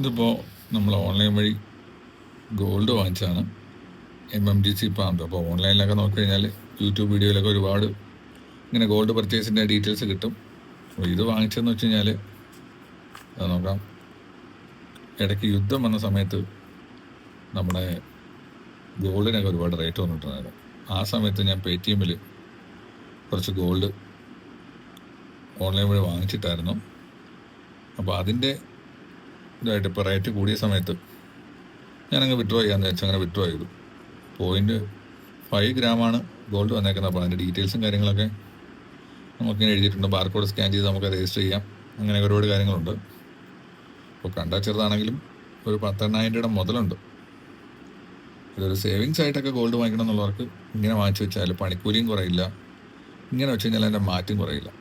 ഇതിപ്പോൾ നമ്മൾ ഓൺലൈൻ വഴി ഗോൾഡ് വാങ്ങിച്ചതാണ്. MMGC പാമ്പ്. അപ്പോൾ ഓൺലൈനിലൊക്കെ നോക്കിക്കഴിഞ്ഞാൽ യൂട്യൂബ് വീഡിയോയിലൊക്കെ ഒരുപാട് ഇങ്ങനെ ഗോൾഡ് പർച്ചേസിൻ്റെ ഡീറ്റെയിൽസ് കിട്ടും. അപ്പോൾ ഇത് വാങ്ങിച്ചതെന്ന് വെച്ച് കഴിഞ്ഞാൽ അത് നോക്കാം. ഇടയ്ക്ക് യുദ്ധം വന്ന സമയത്ത് നമ്മുടെ ഗോൾഡിനൊക്കെ ഒരുപാട് റേറ്റ് വന്നിട്ടുണ്ടായിരുന്നു. ആ സമയത്ത് ഞാൻ പേടിഎമ്മിൽ കുറച്ച് ഗോൾഡ് ഓൺലൈൻ വഴി വാങ്ങിച്ചിട്ടായിരുന്നു. അപ്പോൾ അതിൻ്റെ ഇതായിട്ട് ഇപ്പോൾ റേറ്റ് കൂടിയ സമയത്ത് ഞാനങ്ങ് വിഡ്രോ ചെയ്യാമെന്ന് വെച്ചാൽ അങ്ങനെ വിഡ്രോ ചെയ്തു. 0.5 ഗ്രാമാണ് ഗോൾഡ് വന്നേക്കുന്നത്. അപ്പോൾ അതിൻ്റെ ഡീറ്റെയിൽസും കാര്യങ്ങളൊക്കെ നമുക്കിങ്ങനെ എഴുതിയിട്ടുണ്ട്. ബാർകോഡ് സ്കാൻ ചെയ്ത് നമുക്ക് രജിസ്റ്റർ ചെയ്യാം. അങ്ങനെ ഒരുപാട് കാര്യങ്ങളുണ്ട്. അപ്പോൾ കണ്ടാൽ ചെറുതാണെങ്കിലും ഒരു 10,000 രൂപയുടെ മുതലുണ്ട്. ഇതൊരു സേവിങ്സ് ആയിട്ടൊക്കെ ഗോൾഡ് വാങ്ങിക്കണം എന്നുള്ളവർക്ക് ഇങ്ങനെ വാങ്ങിച്ചു വെച്ചാൽ പണിക്കൂലിയും കുറയില്ല. ഇങ്ങനെ വെച്ച് കഴിഞ്ഞാൽ അതിൻ്റെ മാറ്റും കുറയില്ല.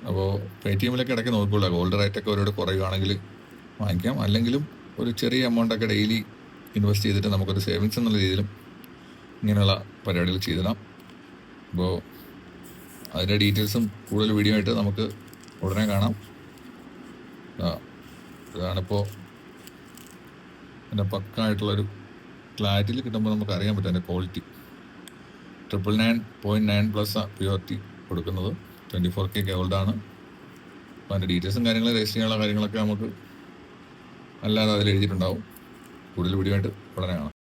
അപ്പോൾ പേടിഎമ്മിലൊക്കെ ഇടയ്ക്ക് നോക്കിക്കൊള്ളുക. ഗോൾഡ് റേറ്റൊക്കെ ഒരുപാട് കുറയുകയാണെങ്കിൽ വാങ്ങിക്കാം. അല്ലെങ്കിലും ഒരു ചെറിയ എമൗണ്ടൊക്കെ ഡെയിലി ഇൻവെസ്റ്റ് ചെയ്തിട്ട് നമുക്കൊരു സേവിങ്സ് എന്നുള്ള രീതിയിലും ഇങ്ങനെയുള്ള പരിപാടികൾ ചെയ്തിടാം. അപ്പോൾ അതിൻ്റെ ഡീറ്റെയിൽസും കൂടുതൽ വീഡിയോ ആയിട്ട് നമുക്ക് ഉടനെ കാണാം. ഇതാണിപ്പോൾ എൻ്റെ പക്കായിട്ടുള്ളൊരു ക്ലാരിറ്റിയിൽ കിട്ടുമ്പോൾ നമുക്ക് അറിയാൻ പറ്റും അതിൻ്റെ ക്വാളിറ്റി. 999.9+ പ്യൂരിറ്റി കൊടുക്കുന്നത്. 24K ഗോൾഡാണ്. അപ്പോൾ അതിൻ്റെ ഡീറ്റെയിൽസും കാര്യങ്ങളും രജിസ്റ്റർ ചെയ്യാനുള്ള കാര്യങ്ങളൊക്കെ നമുക്ക് അല്ലാതെ അതിൽ എഴുതിയിട്ടുണ്ടാവും. കൂടുതൽ വീഡിയോ ആയിട്ട് ഉടനെ കാണാം.